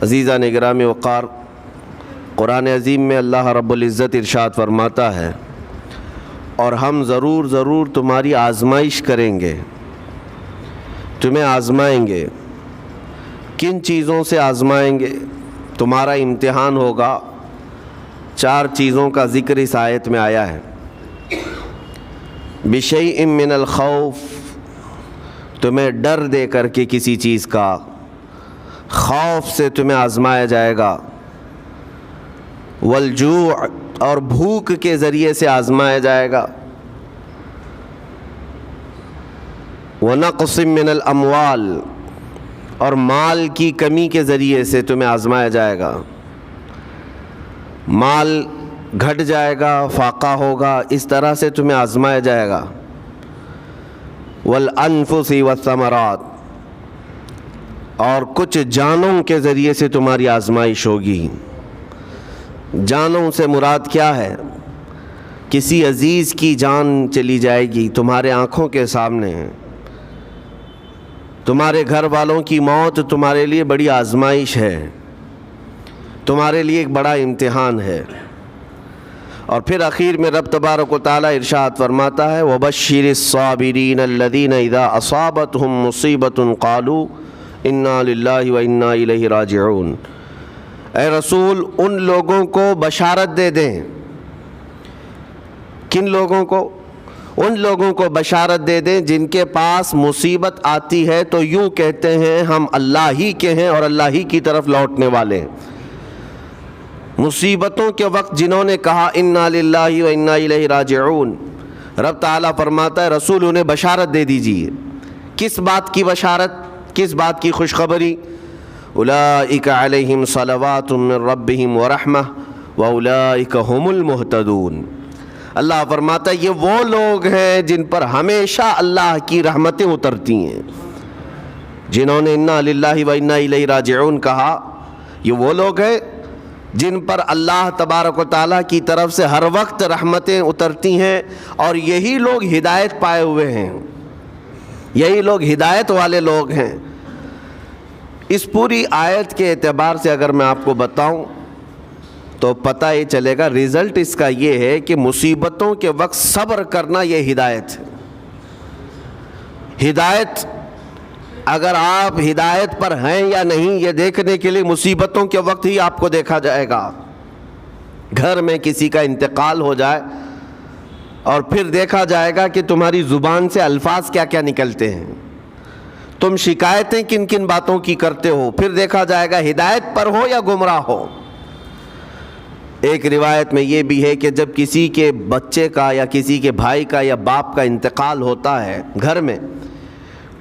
عزیزان گرامی وقار، قرآن عظیم میں اللہ رب العزت ارشاد فرماتا ہے، اور ہم ضرور تمہاری آزمائش کریں گے، تمہیں آزمائیں گے۔ کن چیزوں سے آزمائیں گے؟ تمہارا امتحان ہوگا۔ 4 چیزوں کا ذکر اس آیت میں آیا ہے۔ بشیء من الخوف، تمہیں ڈر دے کر کے کسی چیز کا، خوف سے تمہیں آزمایا جائے گا۔ والجوع، اور بھوک کے ذریعے سے آزمایا جائے گا۔ ونقص من الاموال، اور مال کی کمی کے ذریعے سے تمہیں آزمایا جائے گا۔ مال گھٹ جائے گا، فاقہ ہوگا، اس طرح سے تمہیں آزمایا جائے گا۔ والانفس والثمرات، اور کچھ جانوں کے ذریعے سے تمہاری آزمائش ہوگی۔ جانوں سے مراد کیا ہے؟ کسی عزیز کی جان چلی جائے گی تمہارے آنکھوں کے سامنے، تمہارے گھر والوں کی موت تمہارے لیے بڑی آزمائش ہے، تمہارے لیے ایک بڑا امتحان ہے۔ اور پھر اخیر میں رب تبارک و تعالیٰ ارشاد فرماتا ہے، وَبَشِّرِ الصَّابِرِينَ الَّذِينَ إِذَا أَصَابَتْهُمْ مُصِيبَةٌ قَالُوا إِنَّا لِلَّهِ وَإِنَّا إِلَيْهِ رَاجِعُونَ۔ اے رسول، ان لوگوں کو بشارت دے دیں۔ کن لوگوں کو؟ ان لوگوں کو بشارت دے دیں جن کے پاس مصیبت آتی ہے تو یوں کہتے ہیں ہم اللہ ہی کے ہیں اور اللہ ہی کی طرف لوٹنے والے ہیں۔ مصیبتوں کے وقت جنہوں نے کہا انا للہ و انا الیہ راجعون، رب تعالیٰ فرماتا ہے رسول انہیں بشارت دے دیجیے۔ کس بات کی بشارت؟ کس بات کی خوشخبری؟ اولئک علیہم صلوات من ربہم ورحمہ واولئک هم المہتدون۔ اللہ فرماتا ہے یہ وہ لوگ ہیں جن پر ہمیشہ اللہ کی رحمتیں اترتی ہیں۔ جنہوں نے انا للہ و انا الیہ راجعون کہا، یہ وہ لوگ ہیں جن پر اللہ تبارک و تعالیٰ کی طرف سے ہر وقت رحمتیں اترتی ہیں، اور یہی لوگ ہدایت پائے ہوئے ہیں، یہی لوگ ہدایت والے لوگ ہیں۔ اس پوری آیت کے اعتبار سے اگر میں آپ کو بتاؤں تو پتہ یہ چلے گا، رزلٹ اس کا یہ ہے کہ مصیبتوں کے وقت صبر کرنا یہ ہدایت ہے۔ ہدایت، اگر آپ ہدایت پر ہیں یا نہیں یہ دیکھنے کے لیے مصیبتوں کے وقت ہی آپ کو دیکھا جائے گا۔ گھر میں کسی کا انتقال ہو جائے اور پھر دیکھا جائے گا کہ تمہاری زبان سے الفاظ کیا کیا نکلتے ہیں، تم شکایتیں کن کن باتوں کی کرتے ہو، پھر دیکھا جائے گا ہدایت پر ہو یا گمراہ ہو۔ ایک روایت میں یہ بھی ہے کہ جب کسی کے بچے کا یا کسی کے بھائی کا یا باپ کا انتقال ہوتا ہے گھر میں،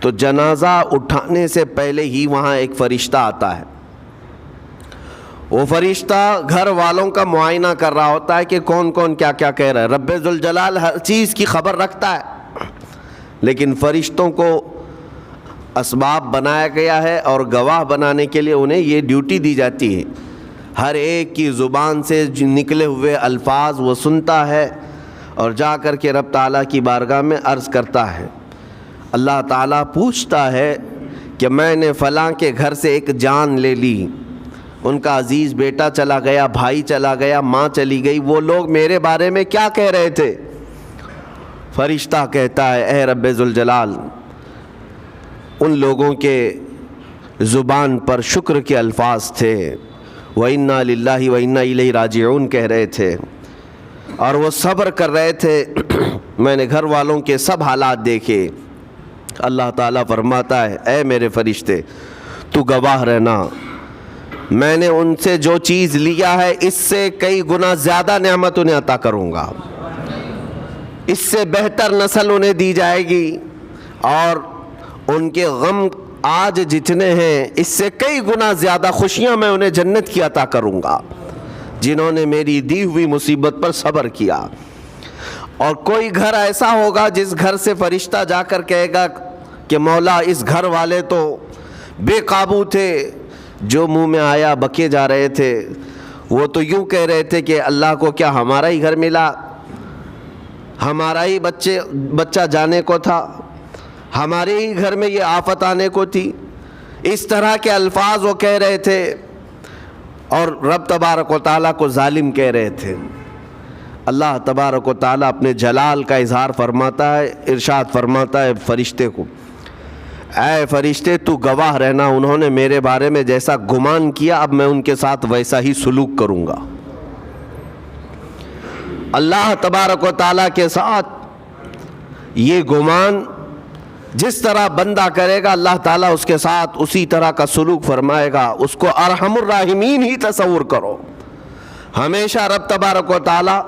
تو جنازہ اٹھانے سے پہلے ہی وہاں ایک فرشتہ آتا ہے۔ وہ فرشتہ گھر والوں کا معائنہ کر رہا ہوتا ہے کہ کون کون کیا کیا کہہ رہا ہے۔ رب ذوالجلال ہر چیز کی خبر رکھتا ہے، لیکن فرشتوں کو اسباب بنایا گیا ہے اور گواہ بنانے کے لیے انہیں یہ ڈیوٹی دی جاتی ہے۔ ہر ایک کی زبان سے نکلے ہوئے الفاظ وہ سنتا ہے اور جا کر کے رب تعالیٰ کی بارگاہ میں عرض کرتا ہے۔ اللہ تعالیٰ پوچھتا ہے کہ میں نے فلاں کے گھر سے ایک جان لے لی، ان کا عزیز بیٹا چلا گیا، بھائی چلا گیا، ماں چلی گئی، وہ لوگ میرے بارے میں کیا کہہ رہے تھے؟ فرشتہ کہتا ہے اے رب ذوالجلال، ان لوگوں کے زبان پر شکر کے الفاظ تھے، وَإِنَّا لِلَّهِ وَإِنَّا إِلَيْهِ راجعون کہہ رہے تھے، اور وہ صبر کر رہے تھے۔ میں نے گھر والوں کے سب حالات دیکھے۔ اللہ تعالیٰ فرماتا ہے اے میرے فرشتے تو گواہ رہنا، میں نے ان سے جو چیز لیا ہے اس سے کئی گنا زیادہ نعمت انہیں عطا کروں گا، اس سے بہتر نسل انہیں دی جائے گی، اور ان کے غم آج جتنے ہیں اس سے کئی گنا زیادہ خوشیاں میں انہیں جنت کی عطا کروں گا جنہوں نے میری دی ہوئی مصیبت پر صبر کیا۔ اور کوئی گھر ایسا ہوگا جس گھر سے فرشتہ جا کر کہے گا کہ مولا اس گھر والے تو بے قابو تھے، جو منہ میں آیا بکے جا رہے تھے، وہ تو یوں کہہ رہے تھے کہ اللہ کو کیا ہمارا ہی گھر ملا، ہمارا ہی بچہ جانے کو تھا، ہمارے ہی گھر میں یہ آفت آنے کو تھی۔ اس طرح کے الفاظ وہ کہہ رہے تھے، اور رب تبارک و تعالیٰ کو ظالم کہہ رہے تھے۔ اللہ تبارک و تعالیٰ اپنے جلال کا اظہار فرماتا ہے، ارشاد فرماتا ہے فرشتے کو، اے فرشتے تو گواہ رہنا، انہوں نے میرے بارے میں جیسا گمان کیا اب میں ان کے ساتھ ویسا ہی سلوک کروں گا۔ اللہ تبارک و تعالیٰ کے ساتھ یہ گمان جس طرح بندہ کرے گا اللہ تعالیٰ اس کے ساتھ اسی طرح کا سلوک فرمائے گا۔ اس کو ارحم الراحمین ہی تصور کرو۔ ہمیشہ رب تبارک و تعالیٰ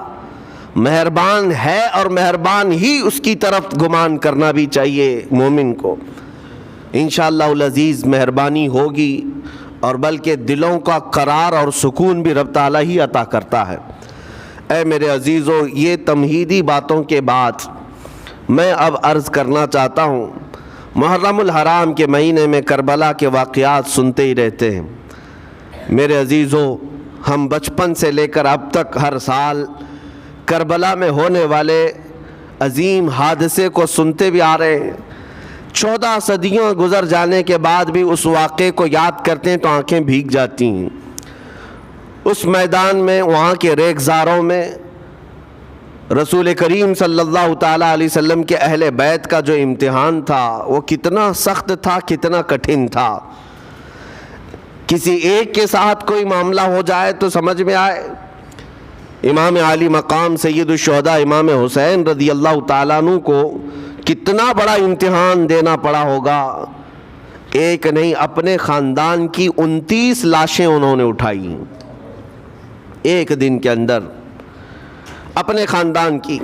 مہربان ہے اور مہربان ہی اس کی طرف گمان کرنا بھی چاہیے مومن کو۔ انشاءاللہ العزیز مہربانی ہوگی، اور بلکہ دلوں کا قرار اور سکون بھی رب تعالیٰ ہی عطا کرتا ہے۔ اے میرے عزیزو، یہ تمہیدی باتوں کے بعد میں اب عرض کرنا چاہتا ہوں، محرم الحرام کے مہینے میں کربلا کے واقعات سنتے ہی رہتے ہیں۔ میرے عزیزو، ہم بچپن سے لے کر اب تک ہر سال کربلا میں ہونے والے عظیم حادثے کو سنتے بھی آ رہے ہیں۔ 14 صدیوں گزر جانے کے بعد بھی اس واقعے کو یاد کرتے ہیں تو آنکھیں بھیگ جاتی ہیں۔ اس میدان میں، وہاں کے ریگزاروں میں رسول کریم صلی اللہ تعالیٰ علیہ وسلم کے اہل بیت کا جو امتحان تھا وہ کتنا سخت تھا، کتنا کٹھن تھا۔ کسی ایک کے ساتھ کوئی معاملہ ہو جائے تو سمجھ میں آئے، امام عالی مقام سید الشہداء امام حسین رضی اللہ تعالیٰ عنہ کو کتنا بڑا امتحان دینا پڑا ہوگا۔ ایک نہیں، اپنے خاندان کی 29 لاشیں انہوں نے اٹھائی ایک دن کے اندر، اپنے خاندان کی۔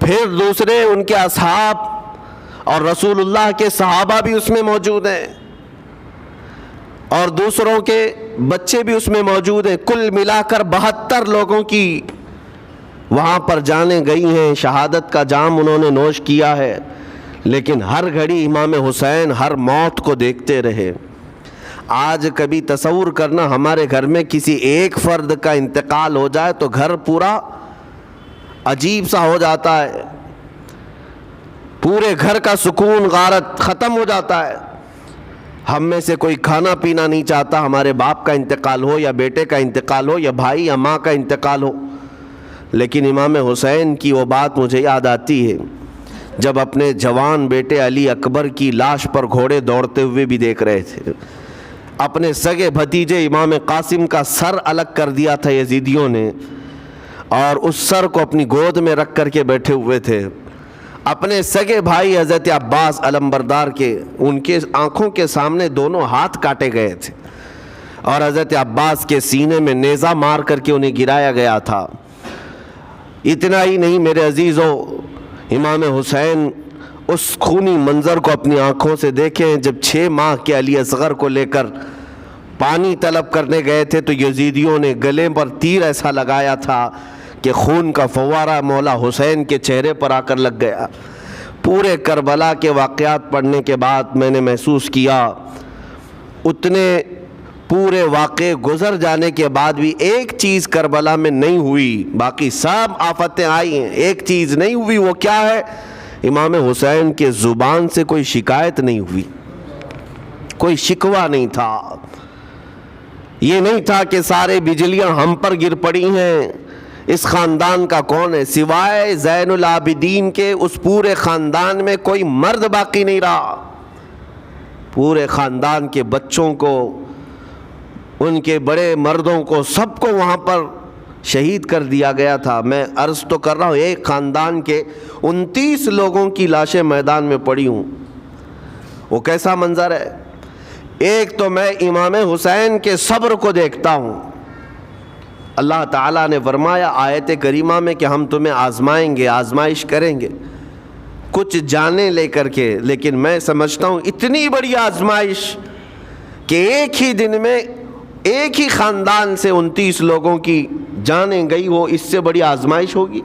پھر دوسرے ان کے اصحاب اور رسول اللہ کے صحابہ بھی اس میں موجود ہیں، اور دوسروں کے بچے بھی اس میں موجود ہیں۔ کل ملا کر 72 لوگوں کی وہاں پر جانیں گئی ہیں، شہادت کا جام انہوں نے نوش کیا ہے، لیکن ہر گھڑی امام حسین ہر موت کو دیکھتے رہے۔ آج کبھی تصور کرنا، ہمارے گھر میں کسی ایک فرد کا انتقال ہو جائے تو گھر پورا عجیب سا ہو جاتا ہے، پورے گھر کا سکون غارت ختم ہو جاتا ہے۔ ہم میں سے کوئی کھانا پینا نہیں چاہتا، ہمارے باپ کا انتقال ہو یا بیٹے کا انتقال ہو یا بھائی یا ماں کا انتقال ہو۔ لیکن امام حسین کی وہ بات مجھے یاد آتی ہے جب اپنے جوان بیٹے علی اکبر کی لاش پر گھوڑے دوڑتے ہوئے بھی دیکھ رہے تھے۔ اپنے سگے بھتیجے امام قاسم کا سر الگ کر دیا تھا یزیدیوں نے، اور اس سر کو اپنی گود میں رکھ کر کے بیٹھے ہوئے تھے۔ اپنے سگے بھائی حضرت عباس علمبردار کے، ان کے آنکھوں کے سامنے دونوں ہاتھ کاٹے گئے تھے، اور حضرت عباس کے سینے میں نیزہ مار کر کے انہیں گرایا گیا تھا۔ اتنا ہی نہیں میرے عزیزو، امام حسین اس خونی منظر کو اپنی آنکھوں سے دیکھیں جب 6 ماہ کے علی اصغر کو لے کر پانی طلب کرنے گئے تھے تو یزیدیوں نے گلے پر تیر ایسا لگایا تھا کہ خون کا فوارہ مولا حسین کے چہرے پر آ کر لگ گیا۔ پورے کربلا کے واقعات پڑھنے کے بعد میں نے محسوس کیا، اتنے پورے واقعے گزر جانے کے بعد بھی ایک چیز کربلا میں نہیں ہوئی، باقی سب آفتیں آئی ہیں، ایک چیز نہیں ہوئی۔ وہ کیا ہے؟ امام حسین کے زبان سے کوئی شکایت نہیں ہوئی، کوئی شکوہ نہیں تھا۔ یہ نہیں تھا کہ سارے بجلیاں ہم پر گر پڑی ہیں، اس خاندان کا کون ہے؟ سوائے زین العابدین کے اس پورے خاندان میں کوئی مرد باقی نہیں رہا۔ پورے خاندان کے بچوں کو، ان کے بڑے مردوں کو، سب کو وہاں پر شہید کر دیا گیا تھا۔ میں عرض تو کر رہا ہوں، ایک خاندان کے 29 لوگوں کی لاشیں میدان میں پڑی ہوں، وہ کیسا منظر ہے۔ ایک تو میں امام حسین کے صبر کو دیکھتا ہوں۔ اللہ تعالیٰ نے فرمایا آیت کریمہ میں کہ ہم تمہیں آزمائیں گے، آزمائش کریں گے، کچھ جانیں لے کر کے، لیکن میں سمجھتا ہوں اتنی بڑی آزمائش کہ ایک ہی دن میں ایک ہی خاندان سے 29 لوگوں کی جانیں گئی ہو، اس سے بڑی آزمائش ہوگی؟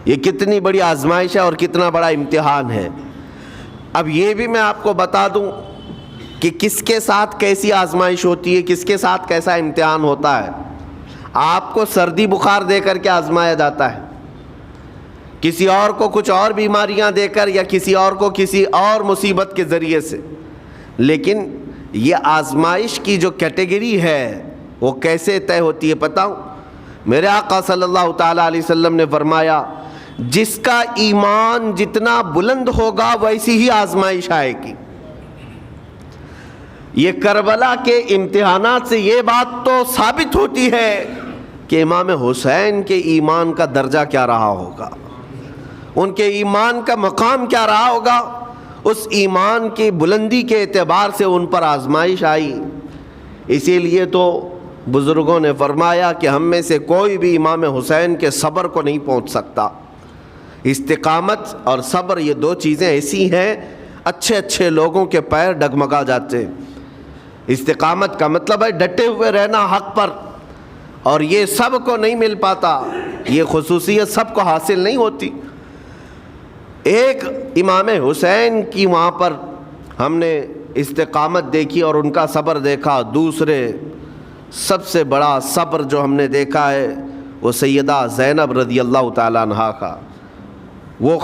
یہ کتنی بڑی آزمائش ہے اور کتنا بڑا امتحان ہے۔ اب یہ بھی میں آپ کو بتا دوں کہ کس کے ساتھ کیسی آزمائش ہوتی ہے، کس کے ساتھ کیسا امتحان ہوتا ہے۔ آپ کو سردی بخار دے کر کے آزمایا جاتا ہے، کسی اور کو کچھ اور بیماریاں دے کر، یا کسی اور کو کسی اور مصیبت کے ذریعے سے۔ لیکن یہ آزمائش کی جو کیٹیگری ہے وہ کیسے طے ہوتی ہے پتہ ہوں؟ میرے آقا صلی اللہ تعالیٰ علیہ وسلم نے فرمایا جس کا ایمان جتنا بلند ہوگا ویسی ہی آزمائش آئے گی۔ یہ کربلا کے امتحانات سے یہ بات تو ثابت ہوتی ہے کہ امام حسین کے ایمان کا درجہ کیا رہا ہوگا، ان کے ایمان کا مقام کیا رہا ہوگا۔ اس ایمان کی بلندی کے اعتبار سے ان پر آزمائش آئی۔ اسی لیے تو بزرگوں نے فرمایا کہ ہم میں سے کوئی بھی امام حسین کے صبر کو نہیں پہنچ سکتا۔ استقامت اور صبر یہ دو چیزیں ایسی ہیں اچھے اچھے لوگوں کے پیر ڈگمگا جاتے ہیں۔ استقامت کا مطلب ہے ڈٹے ہوئے رہنا حق پر، اور یہ سب کو نہیں مل پاتا، یہ خصوصیت سب کو حاصل نہیں ہوتی۔ ایک امام حسین کی وہاں پر ہم نے استقامت دیکھی اور ان کا صبر دیکھا۔ دوسرے سب سے بڑا صبر جو ہم نے دیکھا ہے وہ سیدہ زینب رضی اللہ تعالیٰ عنہا کا۔ وہ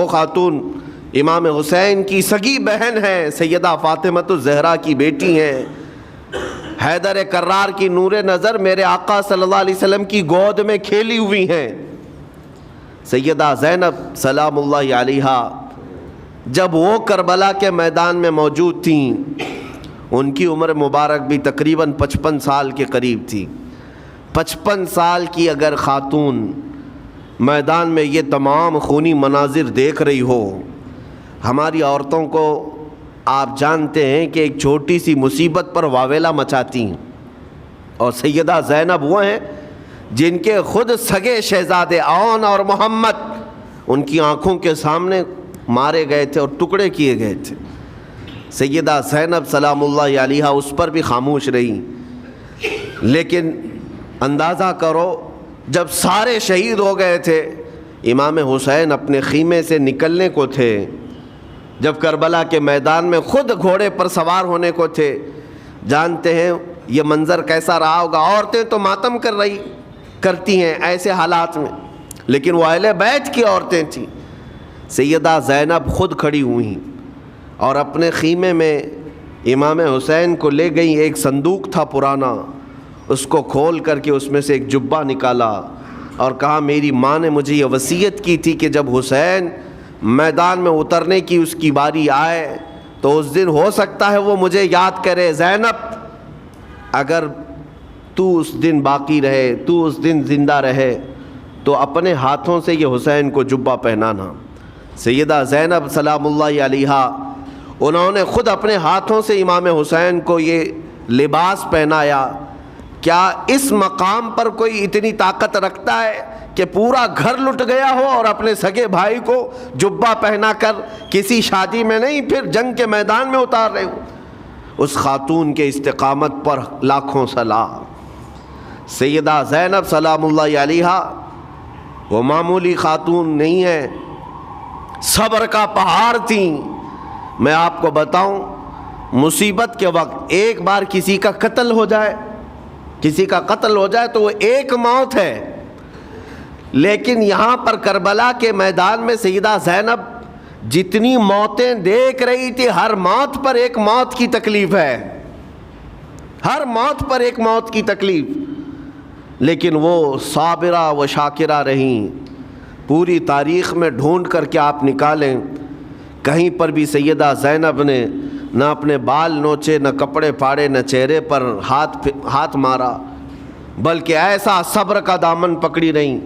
خاتون امام حسین کی سگی بہن ہے، سیدہ فاطمۃ الزہرا کی بیٹی ہیں، حیدر کرار کی نور نظر میرے آقا صلی اللہ علیہ وسلم کی گود میں کھیلی ہوئی ہیں۔ سیدہ زینب سلام اللہ علیہا جب وہ کربلا کے میدان میں موجود تھیں، ان کی عمر مبارک بھی تقریباً 55 سال کے قریب تھی۔ 55 سال کی اگر خاتون میدان میں یہ تمام خونی مناظر دیکھ رہی ہو، ہماری عورتوں کو آپ جانتے ہیں کہ ایک چھوٹی سی مصیبت پر واویلا مچاتی ہیں، اور سیدہ زینب وہ ہیں جن کے خود سگے شہزادے اون اور محمد ان کی آنکھوں کے سامنے مارے گئے تھے اور ٹکڑے کیے گئے تھے۔ سیدہ زینب سلام اللہ علیہا اس پر بھی خاموش رہی، لیکن اندازہ کرو جب سارے شہید ہو گئے تھے، امام حسین اپنے خیمے سے نکلنے کو تھے، جب کربلا کے میدان میں خود گھوڑے پر سوار ہونے کو تھے، جانتے ہیں یہ منظر کیسا رہا ہوگا۔ عورتیں تو ماتم کرتی ہیں ایسے حالات میں، لیکن وہ اہل بیت کی عورتیں تھیں۔ سیدہ زینب خود کھڑی ہوئیں اور اپنے خیمے میں امام حسین کو لے گئیں۔ ایک صندوق تھا پرانا، اس کو کھول کر کے اس میں سے ایک جبہ نکالا اور کہا میری ماں نے مجھے یہ وصیت کی تھی کہ جب حسین میدان میں اترنے کی اس کی باری آئے تو اس دن ہو سکتا ہے وہ مجھے یاد کرے۔ زینب اگر تو اس دن باقی رہے، تو اس دن زندہ رہے تو اپنے ہاتھوں سے یہ حسین کو جبہ پہنانا۔ سیدہ زینب سلام اللہ علیہا انہوں نے خود اپنے ہاتھوں سے امام حسین کو یہ لباس پہنایا۔ کیا اس مقام پر کوئی اتنی طاقت رکھتا ہے کہ پورا گھر لٹ گیا ہو اور اپنے سگے بھائی کو جبہ پہنا کر کسی شادی میں نہیں، پھر جنگ کے میدان میں اتار رہے ہو؟ اس خاتون کے استقامت پر لاکھوں سلام۔ سیدہ زینب سلام اللہ علیہا وہ معمولی خاتون نہیں ہے، صبر کا پہاڑ تھیں۔ میں آپ کو بتاؤں، مصیبت کے وقت ایک بار کسی کا قتل ہو جائے تو وہ ایک موت ہے، لیکن یہاں پر کربلا کے میدان میں سیدہ زینب جتنی موتیں دیکھ رہی تھی، ہر موت پر ایک موت کی تکلیف ہے، ہر موت پر ایک موت کی تکلیف، لیکن وہ صابرہ و شاکرہ رہیں۔ پوری تاریخ میں ڈھونڈ کر کے آپ نکالیں، کہیں پر بھی سیدہ زینب نے نہ اپنے بال نوچے، نہ کپڑے پھاڑے، نہ چہرے پر ہاتھ مارا، بلکہ ایسا صبر کا دامن پکڑی رہیں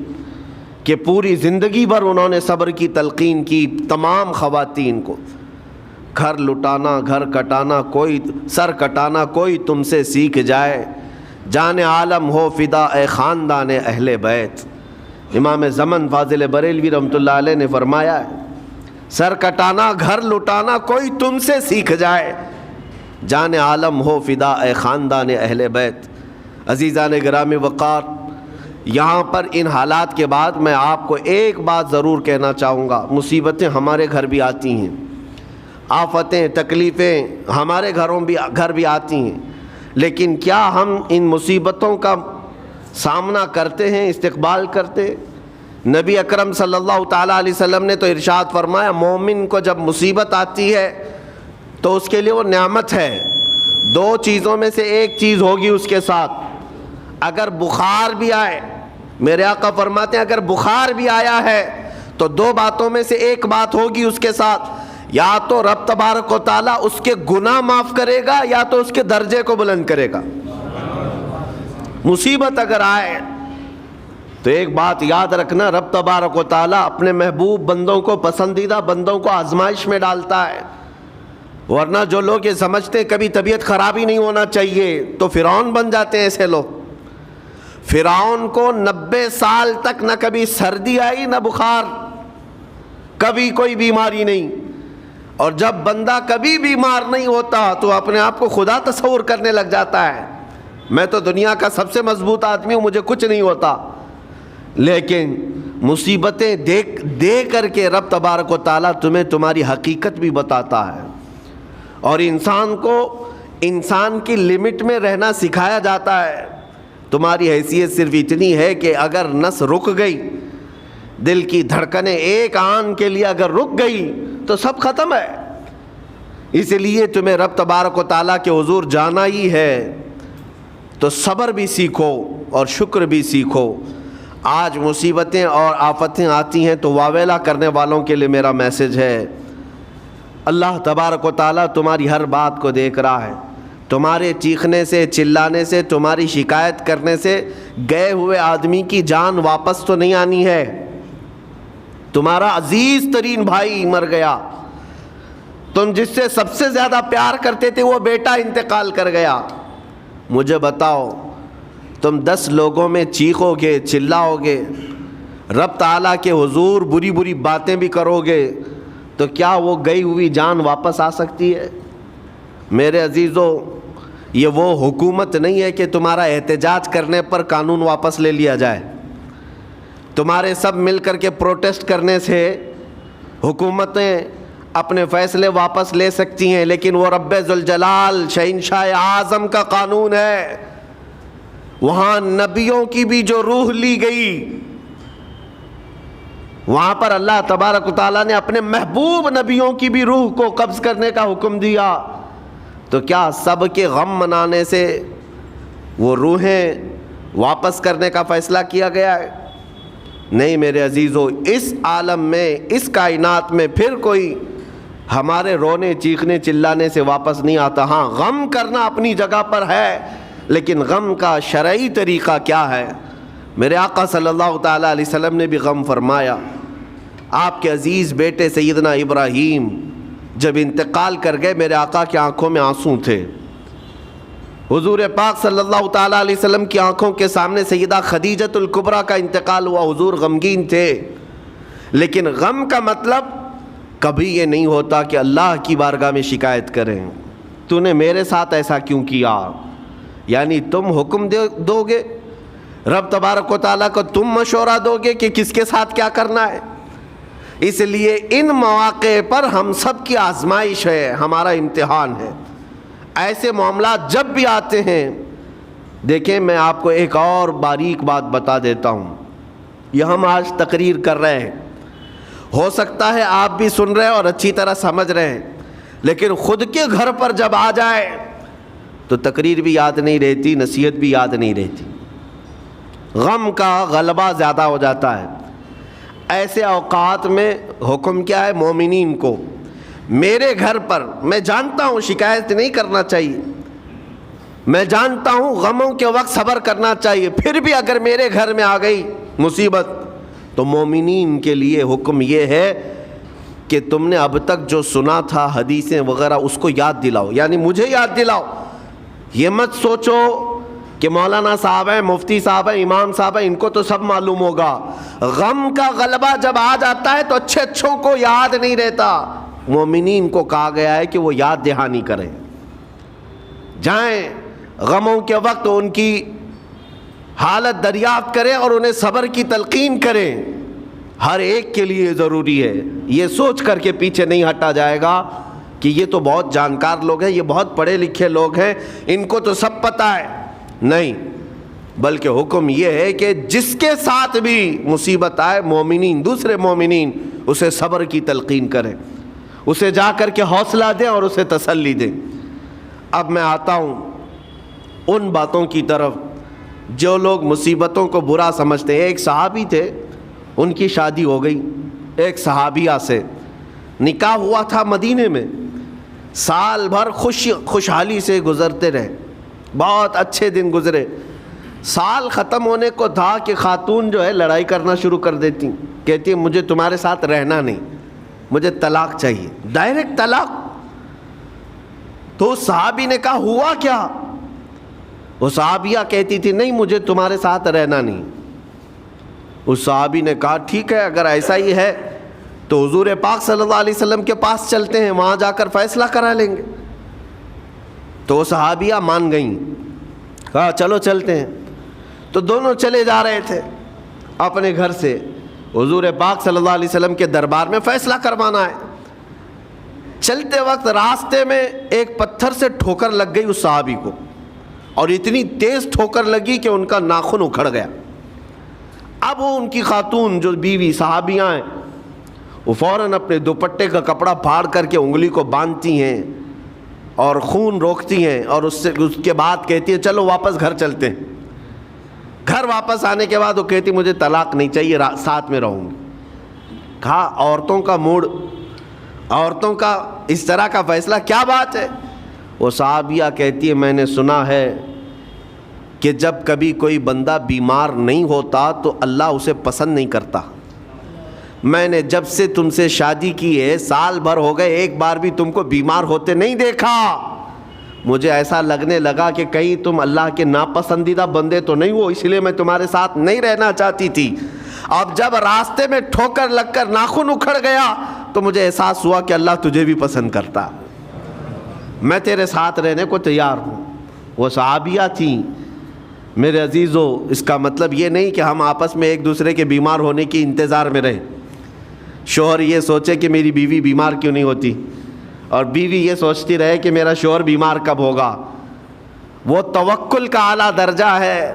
کہ پوری زندگی بھر انہوں نے صبر کی تلقین کی تمام خواتین کو۔ گھر لٹانا، گھر کٹانا، سر کٹانا کوئی تم سے سیکھ جائے، جان عالم ہو فدا اے خاندان اہل بیت۔ امام زمن فاضل بریلوی رحمۃ اللہ علیہ نے فرمایا ہے، سر کٹانا، گھر لٹانا کوئی تم سے سیکھ جائے، جان عالم ہو فدا اے خاندان اہل بیت۔ عزیزان گرامی وقار، یہاں پر ان حالات کے بعد میں آپ کو ایک بات ضرور کہنا چاہوں گا۔ مصیبتیں ہمارے گھر بھی آتی ہیں، آفتیں، تکلیفیں ہمارے گھر بھی آتی ہیں، لیکن کیا ہم ان مصیبتوں کا سامنا کرتے ہیں، استقبال کرتے؟ نبی اکرم صلی اللہ تعالیٰ علیہ وسلم نے تو ارشاد فرمایا، مومن کو جب مصیبت آتی ہے تو اس کے لیے وہ نعمت ہے، دو چیزوں میں سے ایک چیز ہوگی اس کے ساتھ. اگر بخار بھی آئے، میرے آقا فرماتے ہیں اگر بخار بھی آیا ہے تو دو باتوں میں سے ایک بات ہوگی اس کے ساتھ، یا تو رب تبارک و تعالیٰ اس کے گناہ معاف کرے گا یا تو اس کے درجے کو بلند کرے گا. مصیبت اگر آئے تو ایک بات یاد رکھنا، رب تبارک و تعالیٰ اپنے محبوب بندوں کو، پسندیدہ بندوں کو آزمائش میں ڈالتا ہے. ورنہ جو لوگ یہ سمجھتے ہیں کبھی طبیعت خراب ہی نہیں ہونا چاہیے تو فرعون بن جاتے ہیں. ایسے لوگ، فرعون کو 90 سال تک نہ کبھی سردی آئی نہ بخار، کبھی کوئی بیماری نہیں. اور جب بندہ کبھی بیمار نہیں ہوتا تو اپنے آپ کو خدا تصور کرنے لگ جاتا ہے، میں تو دنیا کا سب سے مضبوط آدمی ہوں، مجھے کچھ نہیں ہوتا. لیکن مصیبتیں دے کر کے رب تبارک و تعالیٰ تمہیں تمہاری حقیقت بھی بتاتا ہے. اور انسان کو انسان کی لمٹ میں رہنا سکھایا جاتا ہے. تمہاری حیثیت صرف اتنی ہے کہ اگر نس رک گئی، دل کی دھڑکنیں ایک آن کے لیے اگر رک گئی تو سب ختم ہے. اس لیے تمہیں رب تبارک و تعالیٰ کے حضور جانا ہی ہے تو صبر بھی سیکھو اور شکر بھی سیکھو. آج مصیبتیں اور آفتیں آتی ہیں تو واویلا کرنے والوں کے لیے میرا میسج ہے، اللہ تبارک و تعالیٰ تمہاری ہر بات کو دیکھ رہا ہے. تمہارے چیخنے سے، چلانے سے، تمہاری شکایت کرنے سے گئے ہوئے آدمی کی جان واپس تو نہیں آنی ہے. تمہارا عزیز ترین بھائی مر گیا، تم جس سے سب سے زیادہ پیار کرتے تھے وہ بیٹا انتقال کر گیا. مجھے بتاؤ، تم 10 لوگوں میں چیخو گے، چلاؤ گے، رب تعالیٰ کے حضور بری بری باتیں بھی کرو گے تو کیا وہ گئی ہوئی جان واپس آ سکتی ہے؟ میرے عزیزو، یہ وہ حکومت نہیں ہے کہ تمہارا احتجاج کرنے پر قانون واپس لے لیا جائے. تمہارے سب مل کر کے پروٹیسٹ کرنے سے حکومتیں اپنے فیصلے واپس لے سکتی ہیں، لیکن وہ رب ذوالجلال شہنشاہ اعظم کا قانون ہے. وہاں نبیوں کی بھی جو روح لی گئی، وہاں پر اللہ تبارک و تعالیٰ نے اپنے محبوب نبیوں کی بھی روح کو قبض کرنے کا حکم دیا. تو کیا سب کے غم منانے سے وہ روحیں واپس کرنے کا فیصلہ کیا گیا ہے؟ نہیں میرے عزیزو، اس عالم میں، اس کائنات میں پھر کوئی ہمارے رونے چیخنے چلانے سے واپس نہیں آتا. ہاں، غم کرنا اپنی جگہ پر ہے، لیکن غم کا شرعی طریقہ کیا ہے؟ میرے آقا صلی اللہ تعالیٰ علیہ وسلم نے بھی غم فرمایا. آپ کے عزیز بیٹے سیدنا ابراہیم جب انتقال کر گئے، میرے آقا کی آنکھوں میں آنسو تھے. حضور پاک صلی اللہ تعالیٰ علیہ وسلم کی آنکھوں کے سامنے سیدہ خدیجۃ الکبریٰ کا انتقال ہوا. حضور غمگین تھے، لیکن غم کا مطلب کبھی یہ نہیں ہوتا کہ اللہ کی بارگاہ میں شکایت کریں، تو نے میرے ساتھ ایسا کیوں کیا. یعنی تم حکم دو گے، رب تبارک و تعالیٰ کو تم مشورہ دو گے کہ کس کے ساتھ کیا کرنا ہے. اس لیے ان مواقع پر ہم سب کی آزمائش ہے، ہمارا امتحان ہے. ایسے معاملات جب بھی آتے ہیں، دیکھیں میں آپ کو ایک اور باریک بات بتا دیتا ہوں. یہ ہم آج تقریر کر رہے ہیں، ہو سکتا ہے آپ بھی سن رہے ہیں اور اچھی طرح سمجھ رہے ہیں، لیکن خود کے گھر پر جب آ جائے تو تقریر بھی یاد نہیں رہتی، نصیحت بھی یاد نہیں رہتی، غم کا غلبہ زیادہ ہو جاتا ہے. ایسے اوقات میں حکم کیا ہے مومنین کو؟ میرے گھر پر، میں جانتا ہوں شکایت نہیں کرنا چاہیے، میں جانتا ہوں غموں کے وقت صبر کرنا چاہیے، پھر بھی اگر میرے گھر میں آ گئی مصیبت تو مومنین کے لیے حکم یہ ہے کہ تم نے اب تک جو سنا تھا حدیثیں وغیرہ اس کو یاد دلاؤ. یعنی مجھے یاد دلاؤ. یہ مت سوچو کہ مولانا صاحب ہیں، مفتی صاحب ہیں، امام صاحب ہیں، ان کو تو سب معلوم ہوگا. غم کا غلبہ جب آ جاتا ہے تو اچھے اچھوں کو یاد نہیں رہتا. مومنین کو کہا گیا ہے کہ وہ یاد دہانی کریں، جائیں غموں کے وقت ان کی حالت دریافت کریں اور انہیں صبر کی تلقین کریں. ہر ایک کے لیے ضروری ہے. یہ سوچ کر کے پیچھے نہیں ہٹا جائے گا کہ یہ تو بہت جانکار لوگ ہیں، یہ بہت پڑھے لکھے لوگ ہیں، ان کو تو سب پتہ ہے. نہیں، بلکہ حکم یہ ہے کہ جس کے ساتھ بھی مصیبت آئے، مومنین، دوسرے مومنین اسے صبر کی تلقین کریں، اسے جا کر کے حوصلہ دیں اور اسے تسلی دیں. اب میں آتا ہوں ان باتوں کی طرف جو لوگ مصیبتوں کو برا سمجھتے ہیں۔ ایک صحابی تھے، ان کی شادی ہو گئی ایک صحابیہ سے، نکاح ہوا تھا مدینے میں، سال بھر خوشحالی سے گزرتے رہے، بہت اچھے دن گزرے۔ سال ختم ہونے کو تھا کہ خاتون جو ہے لڑائی کرنا شروع کر دیتی، کہتی ہے مجھے تمہارے ساتھ رہنا نہیں، مجھے طلاق چاہیے، ڈائریکٹ طلاق۔ تو صحابی نے کہا ہوا کیا؟ وہ صحابیہ کہتی تھی نہیں مجھے تمہارے ساتھ رہنا نہیں۔ اس صحابی نے کہا ٹھیک ہے اگر ایسا ہی ہے تو حضور پاک صلی اللہ علیہ وسلم کے پاس چلتے ہیں، وہاں جا کر فیصلہ کرا لیں گے۔ تو وہ صحابیہ مان گئیں، کہا چلو چلتے ہیں۔ تو دونوں چلے جا رہے تھے اپنے گھر سے، حضور پاک صلی اللہ علیہ وسلم کے دربار میں فیصلہ کروانا ہے۔ چلتے وقت راستے میں ایک پتھر سے ٹھوکر لگ گئی اس صحابی کو، اور اتنی تیز ٹھوکر لگی کہ ان کا ناخن اکھڑ گیا۔ اب وہ ان کی خاتون جو بیوی صحابیاں ہیں وہ فوراً اپنے دوپٹے کا کپڑا پھاڑ کر کے انگلی کو باندھتی ہیں اور خون روکتی ہیں، اور اس کے بعد کہتی ہیں چلو واپس گھر چلتے ہیں۔ گھر واپس آنے کے بعد وہ کہتی مجھے طلاق نہیں چاہیے، ساتھ میں رہوں گی۔ کہا عورتوں کا موڈ، عورتوں کا اس طرح کا فیصلہ کیا بات ہے؟ وہ صحابیہ کہتی ہے میں نے سنا ہے کہ جب کبھی کوئی بندہ بیمار نہیں ہوتا تو اللہ اسے پسند نہیں کرتا۔ میں نے جب سے تم سے شادی کی ہے سال بھر ہو گئے، ایک بار بھی تم کو بیمار ہوتے نہیں دیکھا۔ مجھے ایسا لگنے لگا کہ کہیں تم اللہ کے ناپسندیدہ بندے تو نہیں ہو، اس لیے میں تمہارے ساتھ نہیں رہنا چاہتی تھی۔ اب جب راستے میں ٹھوکر لگ کر ناخن اکھڑ گیا تو مجھے احساس ہوا کہ اللہ تجھے بھی پسند کرتا، میں تیرے ساتھ رہنے کو تیار ہوں۔ وہ صحابیہ تھیں۔ میرے عزیزو، اس کا مطلب یہ نہیں کہ ہم آپس میں ایک دوسرے کے بیمار ہونے کی انتظار میں رہیں۔ شوہر یہ سوچے کہ میری بیوی بیمار کیوں نہیں ہوتی، اور بیوی یہ سوچتی رہے کہ میرا شوہر بیمار کب ہوگا۔ وہ توکل کا اعلیٰ درجہ ہے۔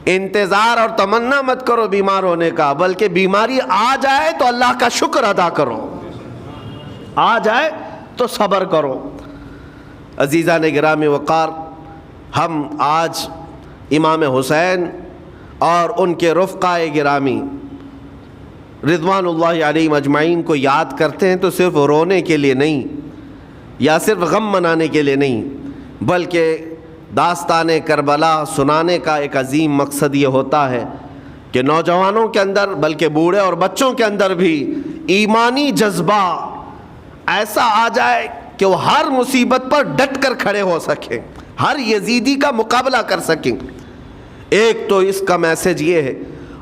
انتظار اور تمنا مت کرو بیمار ہونے کا، بلکہ بیماری آ جائے تو اللہ کا شکر ادا کرو، آ جائے تو صبر کرو۔ عزیزان گرامی وقار، ہم آج امام حسین اور ان کے رفقائے گرامی رضوان اللہ علیہم اجمعین کو یاد کرتے ہیں تو صرف رونے کے لیے نہیں یا صرف غم منانے کے لیے نہیں، بلکہ داستان کربلا سنانے کا ایک عظیم مقصد یہ ہوتا ہے کہ نوجوانوں کے اندر بلکہ بوڑھے اور بچوں کے اندر بھی ایمانی جذبہ ایسا آ جائے کہ وہ ہر مصیبت پر ڈٹ کر کھڑے ہو سکیں، ہر یزیدی کا مقابلہ کر سکیں۔ ایک تو اس کا میسج یہ ہے،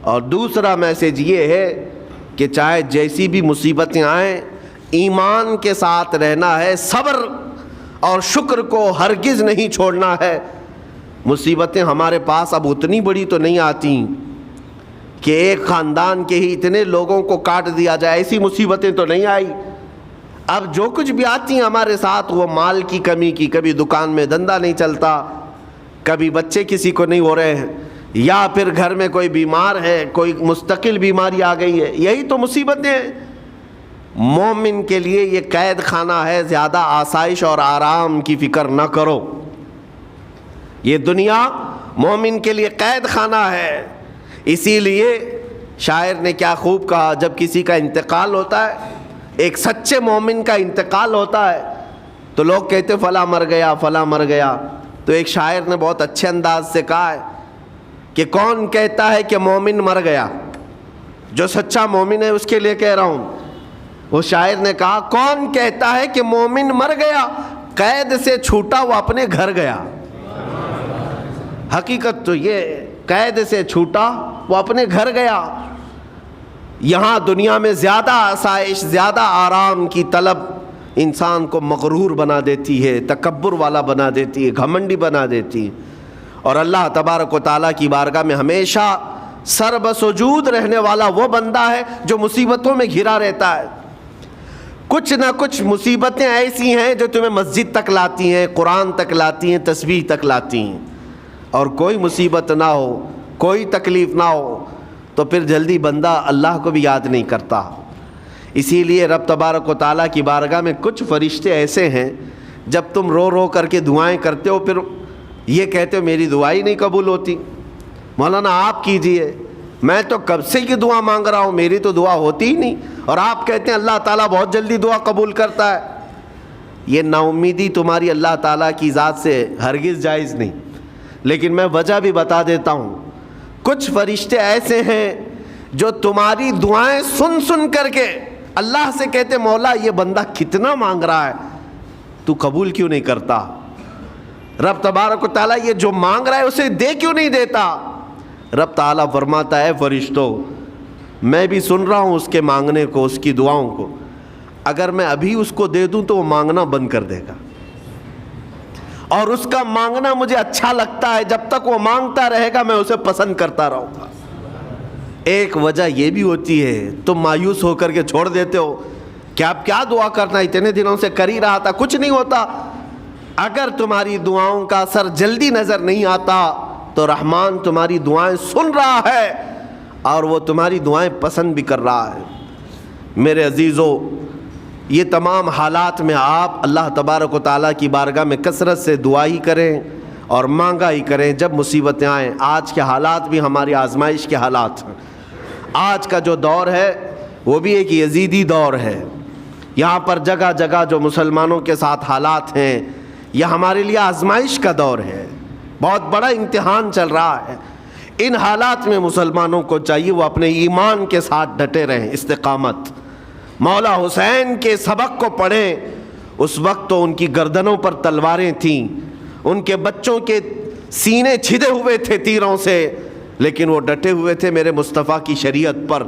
اور دوسرا میسج یہ ہے کہ چاہے جیسی بھی مصیبتیں آئیں ایمان کے ساتھ رہنا ہے، صبر اور شکر کو ہرگز نہیں چھوڑنا ہے۔ مصیبتیں ہمارے پاس اب اتنی بڑی تو نہیں آتی کہ ایک خاندان کے ہی اتنے لوگوں کو کاٹ دیا جائے، ایسی مصیبتیں تو نہیں آئی۔ اب جو کچھ بھی آتی ہیں ہمارے ساتھ وہ مال کی کمی کی، کبھی دکان میں دھندا نہیں چلتا، کبھی بچے کسی کو نہیں ہو رہے ہیں، یا پھر گھر میں کوئی بیمار ہے، کوئی مستقل بیماری آ گئی ہے، یہی تو مصیبتیں ہیں۔ مومن کے لیے یہ قید خانہ ہے، زیادہ آسائش اور آرام کی فکر نہ کرو۔ یہ دنیا مومن کے لیے قید خانہ ہے۔ اسی لیے شاعر نے کیا خوب کہا، جب کسی کا انتقال ہوتا ہے، ایک سچے مومن کا انتقال ہوتا ہے تو لوگ کہتے فلاں مر گیا، فلاں مر گیا، تو ایک شاعر نے بہت اچھے انداز سے کہا ہے کہ کون کہتا ہے کہ مومن مر گیا؟ جو سچا مومن ہے اس کے لیے کہہ رہا ہوں۔ وہ شاعر نے کہا کون کہتا ہے کہ مومن مر گیا؟ قید سے چھوٹا وہ اپنے گھر گیا۔ حقیقت تو یہ، قید سے چھوٹا وہ اپنے گھر گیا۔ یہاں دنیا میں زیادہ آسائش، زیادہ آرام کی طلب انسان کو مغرور بنا دیتی ہے، تکبر والا بنا دیتی ہے، گھمنڈی بنا دیتی ہے، اور اللہ تبارک و تعالیٰ کی بارگاہ میں ہمیشہ سر بسجود رہنے والا وہ بندہ ہے جو مصیبتوں میں گھرا رہتا ہے۔ کچھ نہ کچھ مصیبتیں ایسی ہیں جو تمہیں مسجد تک لاتی ہیں، قرآن تک لاتی ہیں، تسبیح تک لاتی ہیں، اور کوئی مصیبت نہ ہو، کوئی تکلیف نہ ہو تو پھر جلدی بندہ اللہ کو بھی یاد نہیں کرتا۔ اسی لیے رب تبارک و تعالیٰ کی بارگاہ میں کچھ فرشتے ایسے ہیں جب تم رو رو کر کے دعائیں کرتے ہو پھر یہ کہتے ہو میری دعا ہی نہیں قبول ہوتی. مولانا آپ کیجئے, میں تو کب سے کی دعا مانگ رہا ہوں, میری تو دعا ہوتی ہی نہیں, اور آپ کہتے ہیں اللہ تعالیٰ بہت جلدی دعا قبول کرتا ہے. یہ نا امیدی تمہاری اللہ تعالیٰ کی ذات سے ہرگز جائز نہیں. لیکن میں وجہ بھی بتا دیتا ہوں, کچھ فرشتے ایسے ہیں جو تمہاری دعائیں سن سن کر کے اللہ سے کہتے مولا یہ بندہ کتنا مانگ رہا ہے, تو قبول کیوں نہیں کرتا؟ رب تبارک و تعالیٰ یہ جو مانگ رہا ہے اسے دے کیوں نہیں دیتا؟ رب تعالیٰ فرماتا ہے فرشتوں میں بھی سن رہا ہوں اس کے مانگنے کو, اس کی دعاؤں کو, اگر میں ابھی اس کو دے دوں تو وہ مانگنا بند کر دے گا, اور اس کا مانگنا مجھے اچھا لگتا ہے, جب تک وہ مانگتا رہے گا میں اسے پسند کرتا رہوں گا. ایک وجہ یہ بھی ہوتی ہے تم مایوس ہو کر کے چھوڑ دیتے ہو کہ اب کیا دعا کرنا, اتنے دنوں سے کر ہی رہا تھا, کچھ نہیں ہوتا. اگر تمہاری دعاؤں کا اثر جلدی نظر نہیں آتا تو رحمان تمہاری دعائیں سن رہا ہے اور وہ تمہاری دعائیں پسند بھی کر رہا ہے. میرے عزیزو, یہ تمام حالات میں آپ اللہ تبارک و تعالیٰ کی بارگاہ میں کثرت سے دعا ہی کریں اور مانگا ہی کریں جب مصیبتیں آئیں. آج کے حالات بھی ہماری آزمائش کے حالات ہیں. آج کا جو دور ہے وہ بھی ایک یزیدی دور ہے. یہاں پر جگہ جگہ جو مسلمانوں کے ساتھ حالات ہیں یہ ہمارے لیے آزمائش کا دور ہے, بہت بڑا امتحان چل رہا ہے. ان حالات میں مسلمانوں کو چاہیے وہ اپنے ایمان کے ساتھ ڈٹے رہیں, استقامت. مولا حسین کے سبق کو پڑھیں. اس وقت تو ان کی گردنوں پر تلواریں تھیں, ان کے بچوں کے سینے چھدے ہوئے تھے تیروں سے, لیکن وہ ڈٹے ہوئے تھے میرے مصطفیٰ کی شریعت پر.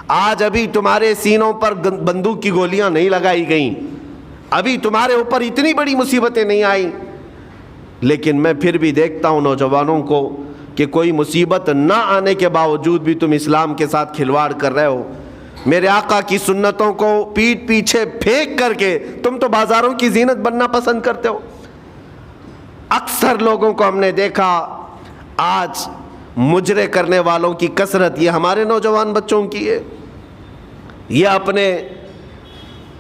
آج ابھی تمہارے سینوں پر بندوق کی گولیاں نہیں لگائی گئیں, ابھی تمہارے اوپر اتنی بڑی مصیبتیں نہیں آئیں, لیکن میں پھر بھی دیکھتا ہوں نوجوانوں کو کہ کوئی مصیبت نہ آنے کے باوجود بھی تم اسلام کے ساتھ کھلواڑ کر رہے ہو. میرے آقا کی سنتوں کو پیٹ پیچھے پھینک کر کے تم تو بازاروں کی زینت بننا پسند کرتے ہو. اکثر لوگوں کو ہم نے دیکھا آج مجرے کرنے والوں کی کثرت یہ ہمارے نوجوان بچوں کی ہے. یہ اپنے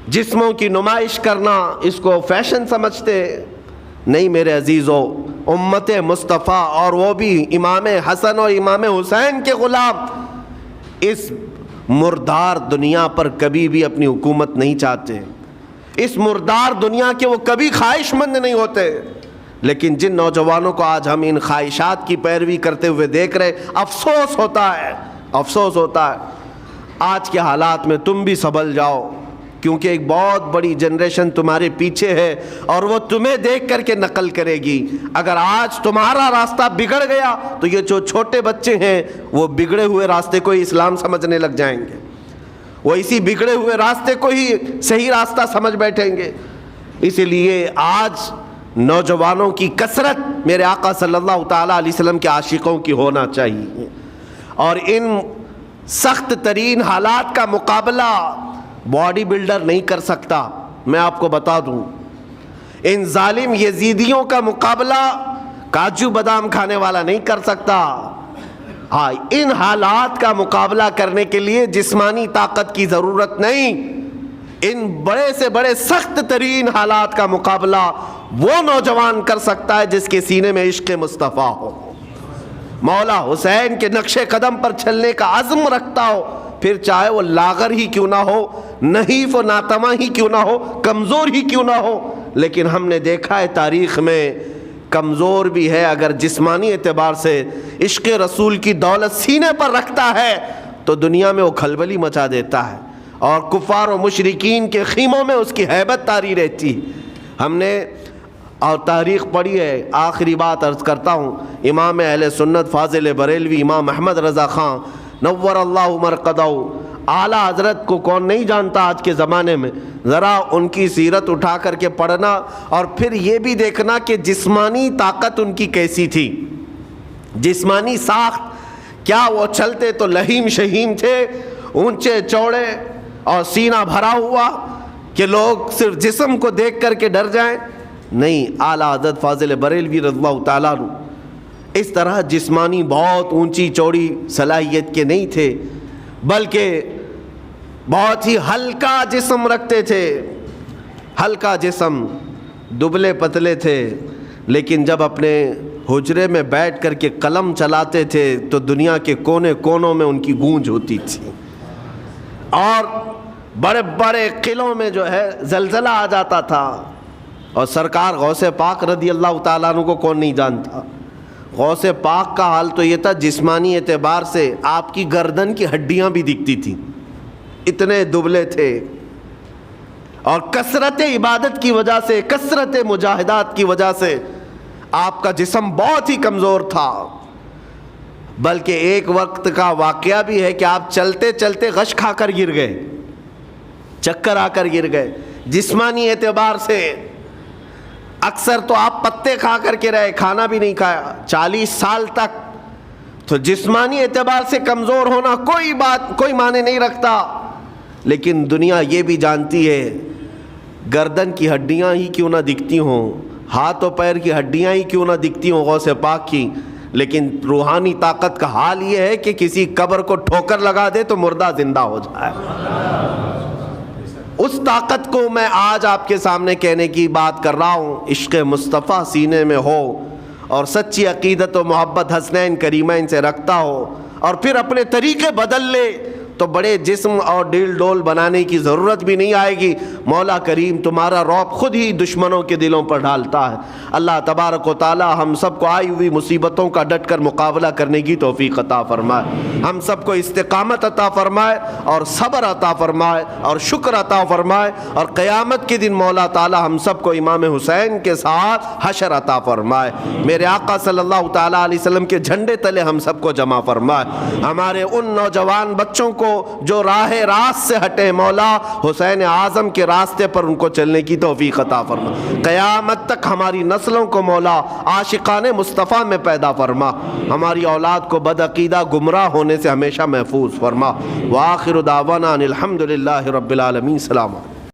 جسموں کی نمائش کرنا اس کو فیشن سمجھتے نہیں. میرے عزیزو, امت مصطفیٰ اور وہ بھی امام حسن اور امام حسین کے غلام اس مردار دنیا پر کبھی بھی اپنی حکومت نہیں چاہتے. اس مردار دنیا کے وہ کبھی خواہش مند نہیں ہوتے. لیکن جن نوجوانوں کو آج ہم ان خواہشات کی پیروی کرتے ہوئے دیکھ رہے, افسوس ہوتا ہے, افسوس ہوتا ہے. آج کے حالات میں تم بھی سنبھل جاؤ, کیونکہ ایک بہت بڑی جنریشن تمہارے پیچھے ہے اور وہ تمہیں دیکھ کر کے نقل کرے گی. اگر آج تمہارا راستہ بگڑ گیا تو یہ جو چھوٹے بچے ہیں وہ بگڑے ہوئے راستے کو ہی اسلام سمجھنے لگ جائیں گے, وہ اسی بگڑے ہوئے راستے کو ہی صحیح راستہ سمجھ بیٹھیں گے. اسی لیے آج نوجوانوں کی کثرت میرے آقا صلی اللہ تعالیٰ علیہ وسلم کے عاشقوں کی ہونا چاہیے, اور ان سخت ترین حالات کا مقابلہ باڈی بلڈر نہیں کر سکتا. میں آپ کو بتا دوں, ان ظالم یزیدیوں کا مقابلہ کاجو بادام کھانے والا نہیں کر سکتا. ہاں, ان حالات کا مقابلہ کرنے کے لیے جسمانی طاقت کی ضرورت نہیں, ان بڑے سے بڑے سخت ترین حالات کا مقابلہ وہ نوجوان کر سکتا ہے جس کے سینے میں عشق مصطفیٰ ہو, مولا حسین کے نقش قدم پر چلنے کا عزم رکھتا ہو, پھر چاہے وہ لاغر ہی کیوں نہ ہو, نحیف و ناتما ہی کیوں نہ ہو, کمزور ہی کیوں نہ ہو. لیکن ہم نے دیکھا ہے تاریخ میں کمزور بھی ہے, اگر جسمانی اعتبار سے عشق رسول کی دولت سینے پر رکھتا ہے تو دنیا میں وہ کھلبلی مچا دیتا ہے, اور کفار و مشرکین کے خیموں میں اس کی ہیبت طاری رہتی. ہم نے اور تاریخ پڑھی ہے. آخری بات عرض کرتا ہوں, امام اہل سنت فاضل بریلوی امام احمد رضا خان نور اللہ مرقدہ, اعلیٰ حضرت کو کون نہیں جانتا آج کے زمانے میں. ذرا ان کی سیرت اٹھا کر کے پڑھنا اور پھر یہ بھی دیکھنا کہ جسمانی طاقت ان کی کیسی تھی, جسمانی ساخت. کیا وہ چلتے تو لہیم شہیم تھے, اونچے چوڑے اور سینہ بھرا ہوا کہ لوگ صرف جسم کو دیکھ کر کے ڈر جائیں؟ نہیں, اعلیٰ حضرت فاضل بریلوی رضی اللہ تعالیٰ عنہ اس طرح جسمانی بہت اونچی چوڑی صلاحیت کے نہیں تھے, بلکہ بہت ہی ہلکا جسم رکھتے تھے, ہلکا جسم. دبلے پتلے تھے، لیکن جب اپنے حجرے میں بیٹھ کر کے قلم چلاتے تھے تو دنیا کے کونے کونوں میں ان کی گونج ہوتی تھی، اور بڑے بڑے قلعوں میں جو ہے زلزلہ آ جاتا تھا۔ اور سرکار غوث پاک رضی اللہ تعالیٰ عنہ کو کون نہیں جانتا؟ غوث پاک کا حال تو یہ تھا، جسمانی اعتبار سے آپ کی گردن کی ہڈیاں بھی دکھتی تھیں، اتنے دبلے تھے، اور کثرت عبادت کی وجہ سے، کثرت مجاہدات کی وجہ سے آپ کا جسم بہت ہی کمزور تھا۔ بلکہ ایک وقت کا واقعہ بھی ہے کہ آپ چلتے چلتے غش کھا کر گر گئے، چکر آ کر گر گئے۔ جسمانی اعتبار سے اکثر تو آپ پتے کھا کر کے رہے، کھانا بھی نہیں کھایا 40 سال تک، تو جسمانی اعتبار سے کمزور ہونا کوئی معنی نہیں رکھتا۔ لیکن دنیا یہ بھی جانتی ہے، گردن کی ہڈیاں ہی کیوں نہ دکھتی ہوں، ہاتھ و پیر کی ہڈیاں ہی کیوں نہ دکھتی ہوں غوث پاک کی، لیکن روحانی طاقت کا حال یہ ہے کہ کسی قبر کو ٹھوکر لگا دے تو مردہ زندہ ہو جائے۔ اس طاقت کو میں آج آپ کے سامنے کہنے کی بات کر رہا ہوں۔ عشق مصطفیٰ سینے میں ہو اور سچی عقیدت و محبت حسنین کریمین سے رکھتا ہو، اور پھر اپنے طریقے بدل لے تو بڑے جسم اور ڈیل ڈول بنانے کی ضرورت بھی نہیں آئے گی۔ مولا کریم تمہارا رعب خود ہی دشمنوں کے دلوں پر ڈالتا ہے۔ اللہ تبارک و تعالی ہم سب کو آئی ہوئی مصیبتوں کا ڈٹ کر مقابلہ کرنے کی توفیق عطا فرمائے، ہم سب کو استقامت عطا فرمائے اور صبر عطا فرمائے اور شکر عطا فرمائے، اور قیامت کے دن مولا تعالی ہم سب کو امام حسین کے ساتھ حشر عطا فرمائے۔ میرے آقا صلی اللہ تعالی علیہ وسلم کے جھنڈے تلے ہم سب کو جمع فرمائے۔ ہمارے ان نوجوان بچوں کو جو راہ راست سے ہٹے، مولا حسین اعظم کے راستے پر ان کو چلنے کی توفیق عطا فرما۔ قیامت تک ہماری نسلوں کو مولا عاشقان مصطفیٰ میں پیدا فرما، ہماری اولاد کو بدعقیدہ گمراہ ہونے سے ہمیشہ محفوظ فرما۔ وآخر دعوانا ان الحمد للہ رب العالمین۔ السلام علیکم۔